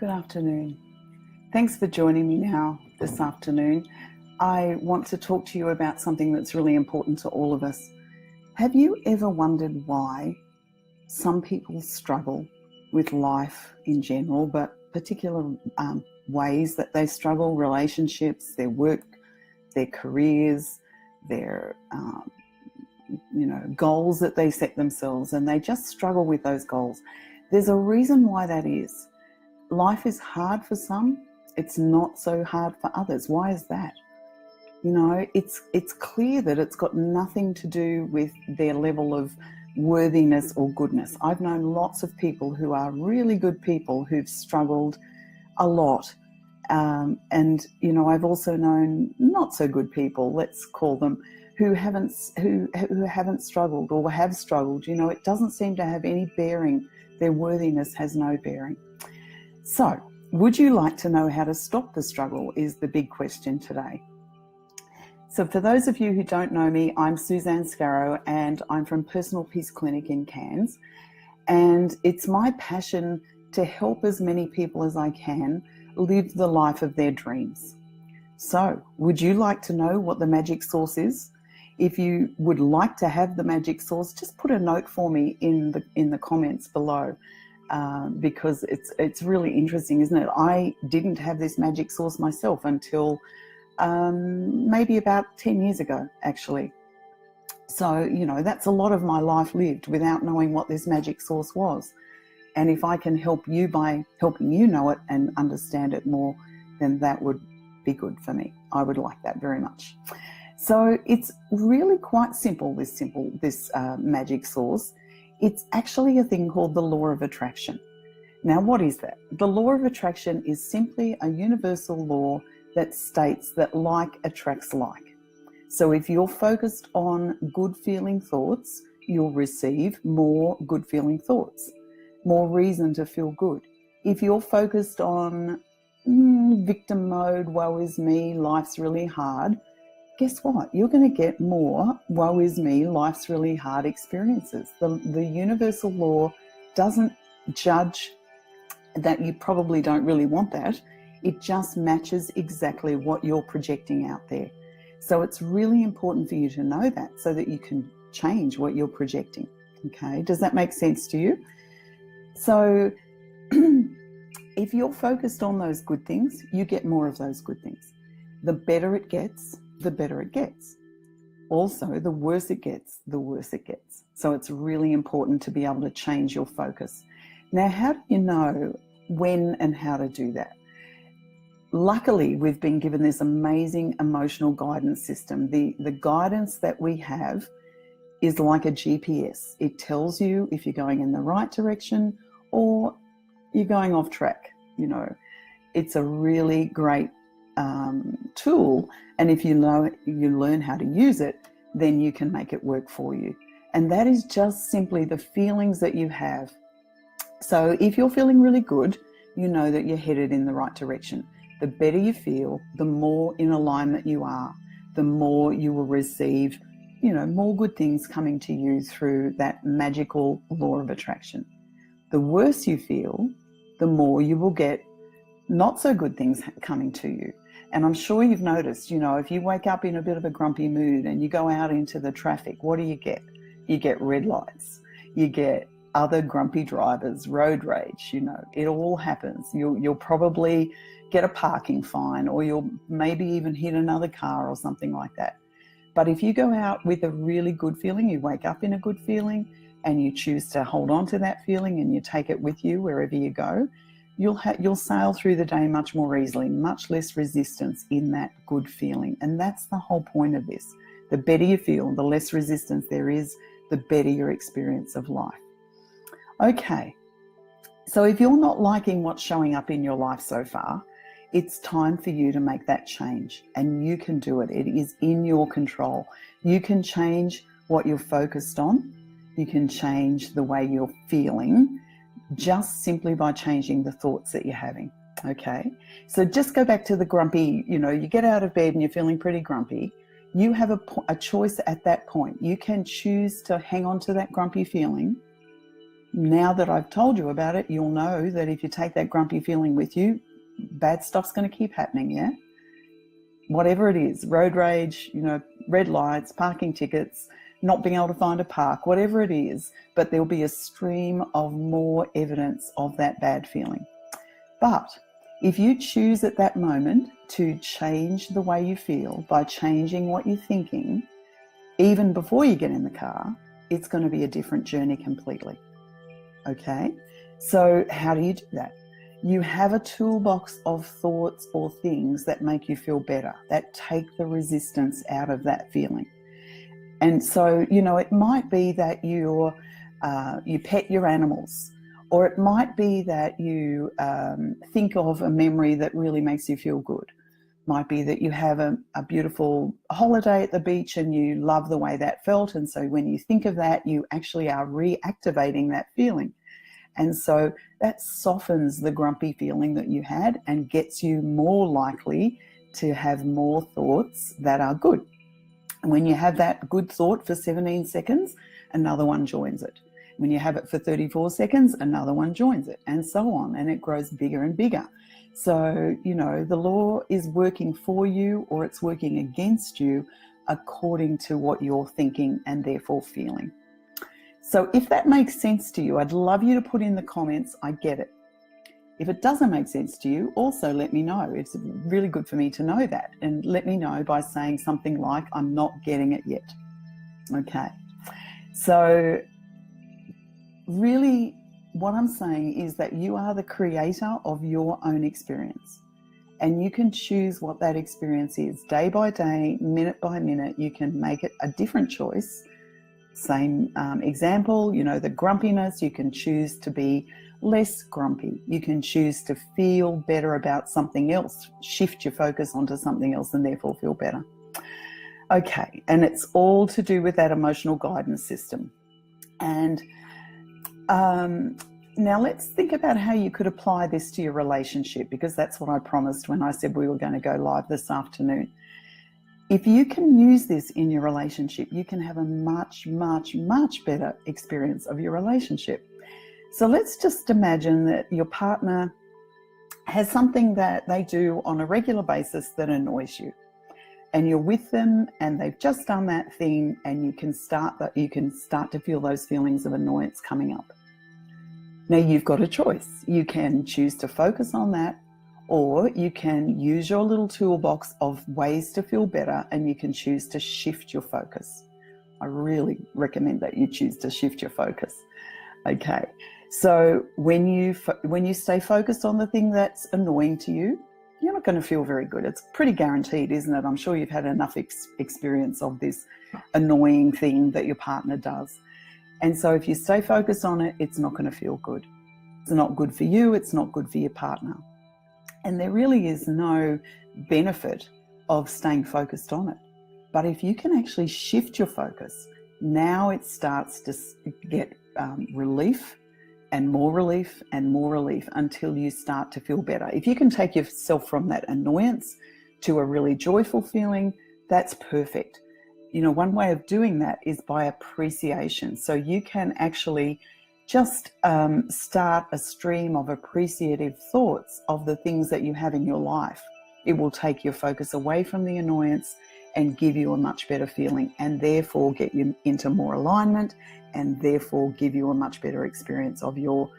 Good afternoon. Thanks for joining me now this afternoon. I want to talk to you about something that's really important to all of us. Have you ever wondered why some people struggle with life in general, but particular ways that they struggle, relationships, their work, their careers, their goals that they set themselves, and they just struggle with those goals? There's a reason why that is. Life is hard for some, it's not so hard for others. Why is that? It's clear that it's got nothing to do with their level of worthiness or goodness. I've known lots of people who are really good people who've struggled a lot. I've also known not so good people, let's call them, who haven't struggled or have struggled. It doesn't seem to have any bearing. Their worthiness has no bearing. So, would you like to know how to stop the struggle is the big question today. So for those of you who don't know me, I'm Suzanne Scarrow and I'm from Personal Peace Clinic in Cairns. And it's my passion to help as many people as I can live the life of their dreams. So, would you like to know what the magic sauce is? If you would like to have the magic sauce, just put a note for me in the comments below. Because it's really interesting, isn't it? I didn't have this magic sauce myself until maybe about 10 years ago, actually. So, that's a lot of my life lived without knowing what this magic sauce was. And if I can help you by helping you know it and understand it more, then that would be good for me. I would like that very much. So it's really quite simple, this magic sauce. It's actually a thing called the law of attraction. Now, what is that? The law of attraction is simply a universal law that states that like attracts like. So if you're focused on good feeling thoughts, you'll receive more good feeling thoughts, more reason to feel good. If you're focused on victim mode, woe is me, life's really hard, guess what? You're going to get more woe is me, life's really hard experiences. The universal law doesn't judge that you probably don't really want that. It just matches exactly what you're projecting out there. So it's really important for you to know that so that you can change what you're projecting. Okay, does that make sense to you? So if you're focused on those good things, you get more of those good things. The better it gets, the better it gets. Also, the worse it gets, the worse it gets. So it's really important to be able to change your focus. Now, how do you know when and how to do that? Luckily, we've been given this amazing emotional guidance system. The guidance that we have is like a GPS. It tells you if you're going in the right direction or you're going off track. It's a really great tool, and if you learn how to use it, then you can make it work for you. And that is just simply the feelings that you have. So if you're feeling really good, you know that you're headed in the right direction. The better you feel, the more in alignment you are, the more you will receive, more good things coming to you through that magical law of attraction. The worse you feel, the more you will get not so good things coming to you. And I'm sure you've noticed, if you wake up in a bit of a grumpy mood and you go out into the traffic, what do you get? You get red lights. You get other grumpy drivers, road rage, it all happens. You'll probably get a parking fine, or you'll maybe even hit another car or something like that. But if you go out with a really good feeling, you wake up in a good feeling and you choose to hold on to that feeling and you take it with you wherever you go, you'll sail through the day much more easily, much less resistance in that good feeling. And that's the whole point of this. The better you feel, the less resistance there is, the better your experience of life. Okay, so if you're not liking what's showing up in your life so far, it's time for you to make that change, and you can do it. It is in your control. You can change what you're focused on. You can change the way you're feeling, just simply by changing the thoughts that you're having. Okay, so just go back to the grumpy, you get out of bed and you're feeling pretty grumpy. You have a choice at that point. You can choose to hang on to that grumpy feeling, Now that I've told you about it, you'll know that if you take that grumpy feeling with you, bad stuff's going to keep happening, yeah? Whatever it is, road rage, red lights, parking tickets, not being able to find a park, whatever it is, but there'll be a stream of more evidence of that bad feeling. But if you choose at that moment to change the way you feel by changing what you're thinking, even before you get in the car, it's going to be a different journey completely. Okay? So how do you do that? You have a toolbox of thoughts or things that make you feel better, that take the resistance out of that feeling. And so, it might be that you pet your animals, or it might be that you think of a memory that really makes you feel good. It might be that you have a beautiful holiday at the beach and you love the way that felt. And so when you think of that, you actually are reactivating that feeling. And so that softens the grumpy feeling that you had and gets you more likely to have more thoughts that are good. And when you have that good thought for 17 seconds, another one joins it. When you have it for 34 seconds, another one joins it, and so on. And it grows bigger and bigger. So, the law is working for you or it's working against you according to what you're thinking and therefore feeling. So if that makes sense to you, I'd love you to put in the comments, I get it. If it doesn't make sense to you, also let me know. It's really good for me to know that. And let me know by saying something like, I'm not getting it yet. Okay. So really what I'm saying is that you are the creator of your own experience. And you can choose what that experience is. Day by day, minute by minute, you can make it a different choice. Same example, the grumpiness, you can choose to be less grumpy. You can choose to feel better about something else, shift your focus onto something else and therefore feel better. Okay, and it's all to do with that emotional guidance system. And now let's think about how you could apply this to your relationship, because that's what I promised when I said we were going to go live this afternoon. If you can use this in your relationship, you can have a much, much, much better experience of your relationship. So let's just imagine that your partner has something that they do on a regular basis that annoys you. And you're with them and they've just done that thing, and you can start to feel those feelings of annoyance coming up. Now you've got a choice. You can choose to focus on that, or you can use your little toolbox of ways to feel better, and you can choose to shift your focus. I really recommend that you choose to shift your focus. Okay, so when you stay focused on the thing that's annoying to you, you're not going to feel very good. It's pretty guaranteed, isn't it? I'm sure you've had enough experience of this annoying thing that your partner does. And so if you stay focused on it, it's not going to feel good. It's not good for you. It's not good for your partner. And there really is no benefit of staying focused on it. But if you can actually shift your focus, now it starts to get relief and more relief and more relief until you start to feel better. If you can take yourself from that annoyance to a really joyful feeling, that's perfect. One way of doing that is by appreciation. So you can actually just start a stream of appreciative thoughts of the things that you have in your life. It will take your focus away from the annoyance and give you a much better feeling, and therefore get you into more alignment, and therefore give you a much better experience of your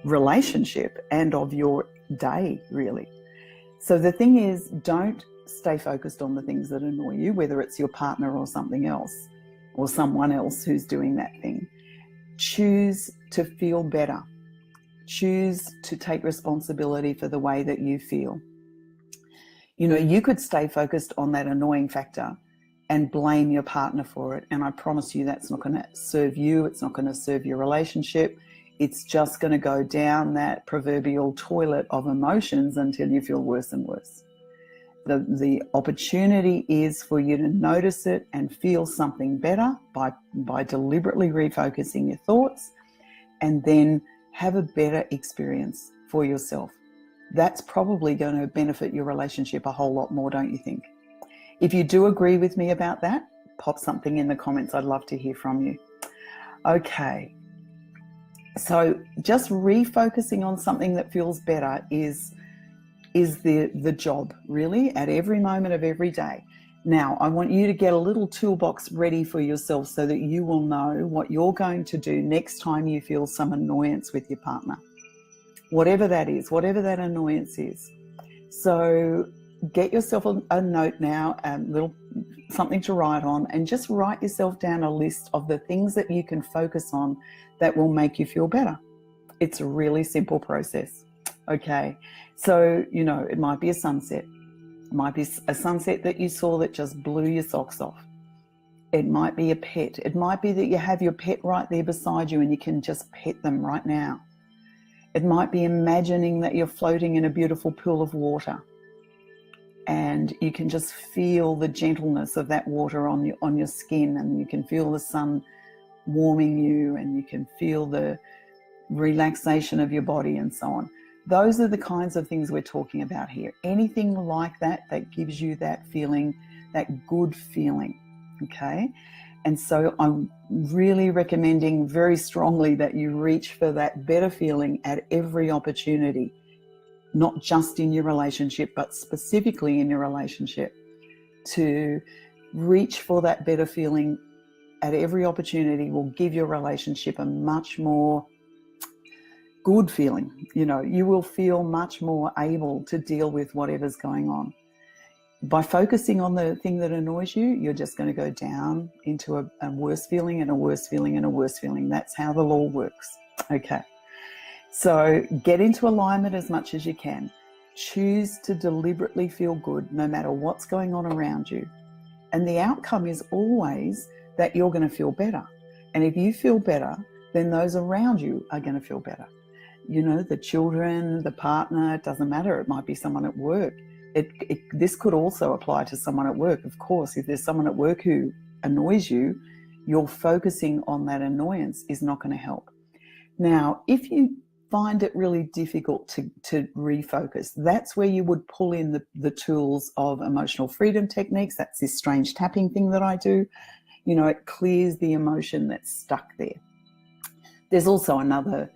relationship and of your day, really. So the thing is, don't stay focused on the things that annoy you, whether it's your partner or something else or someone else who's doing that thing. Choose to feel better. Choose to take responsibility for the way that you feel. You could stay focused on that annoying factor and blame your partner for it. And I promise you that's not going to serve you. It's not going to serve your relationship. It's just going to go down that proverbial toilet of emotions until you feel worse and worse. The opportunity is for you to notice it and feel something better by deliberately refocusing your thoughts, and then have a better experience for yourself. That's probably going to benefit your relationship a whole lot more, don't you think? If you do agree with me about that, pop something in the comments. I'd love to hear from you. Okay. So just refocusing on something that feels better is the job, really, at every moment of every day. Now, I want you to get a little toolbox ready for yourself so that you will know what you're going to do next time you feel some annoyance with your partner. Whatever that is, whatever that annoyance is. So get yourself a note now, a little something to write on, and just write yourself down a list of the things that you can focus on that will make you feel better. It's a really simple process. Okay, so, it might be a sunset. It might be a sunset that you saw that just blew your socks off. It might be a pet. It might be that you have your pet right there beside you and you can just pet them right now. It might be imagining that you're floating in a beautiful pool of water and you can just feel the gentleness of that water on your skin, and you can feel the sun warming you, and you can feel the relaxation of your body and so on. Those are the kinds of things we're talking about here. Anything like that gives you that feeling, that good feeling, okay? And so I'm really recommending very strongly that you reach for that better feeling at every opportunity, not just in your relationship, but specifically in your relationship. To reach for that better feeling at every opportunity will give your relationship a much more good feeling. You will feel much more able to deal with whatever's going on. By focusing on the thing that annoys you, you're just going to go down into a worse feeling and a worse feeling and a worse feeling. That's how the law works. Okay. So get into alignment as much as you can. Choose to deliberately feel good no matter what's going on around you. And the outcome is always that you're going to feel better. And if you feel better, then those around you are going to feel better. The children, the partner, it doesn't matter. It might be someone at work. This could also apply to someone at work. Of course, if there's someone at work who annoys you, your focusing on that annoyance is not going to help. Now, if you find it really difficult to refocus, that's where you would pull in the tools of emotional freedom techniques. That's this strange tapping thing that I do. It clears the emotion that's stuck there. There's also another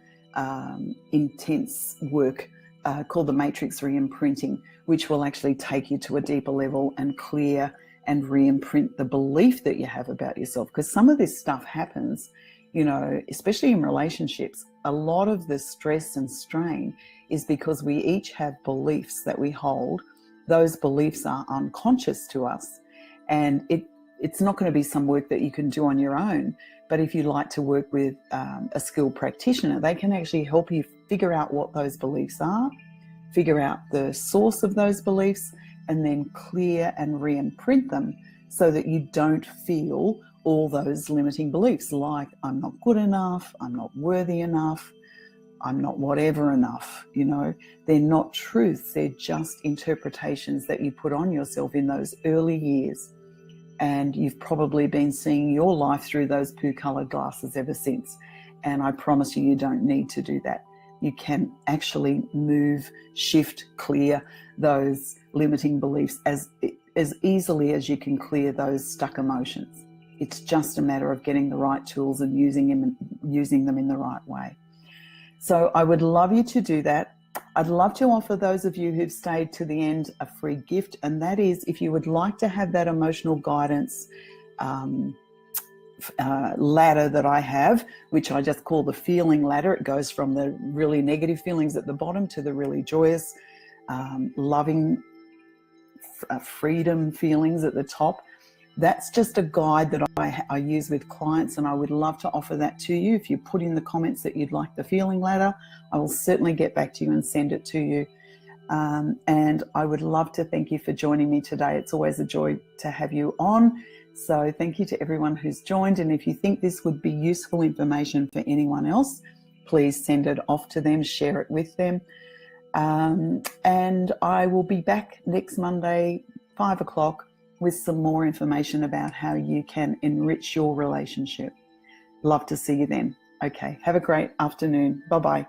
intense work called the matrix re-imprinting, which will actually take you to a deeper level and clear and re-imprint the belief that you have about yourself. Because some of this stuff happens, especially in relationships. A lot of the stress and strain is because we each have beliefs that we hold. Those beliefs are unconscious to us, and it's not going to be some work that you can do on your own. But if you like to work with a skilled practitioner, they can actually help you figure out what those beliefs are, figure out the source of those beliefs, and then clear and re-imprint them so that you don't feel all those limiting beliefs like I'm not good enough, I'm not worthy enough, I'm not whatever enough. They're not truths, they're just interpretations that you put on yourself in those early years. And you've probably been seeing your life through those poo-coloured glasses ever since. And I promise you don't need to do that. You can actually move, shift, clear those limiting beliefs as easily as you can clear those stuck emotions. It's just a matter of getting the right tools and using them in the right way. So I would love you to do that. I'd love to offer those of you who've stayed to the end a free gift, and that is if you would like to have that emotional guidance ladder that I have, which I just call the feeling ladder. It goes from the really negative feelings at the bottom to the really joyous, loving, freedom feelings at the top. That's just a guide that I use with clients, and I would love to offer that to you. If you put in the comments that you'd like the feeling ladder, I will certainly get back to you and send it to you. And I would love to thank you for joining me today. It's always a joy to have you on. So thank you to everyone who's joined. And if you think this would be useful information for anyone else, please send it off to them, share it with them. And I will be back next Monday, 5 o'clock, with some more information about how you can enrich your relationship. Love to see you then. Okay, have a great afternoon. Bye-bye.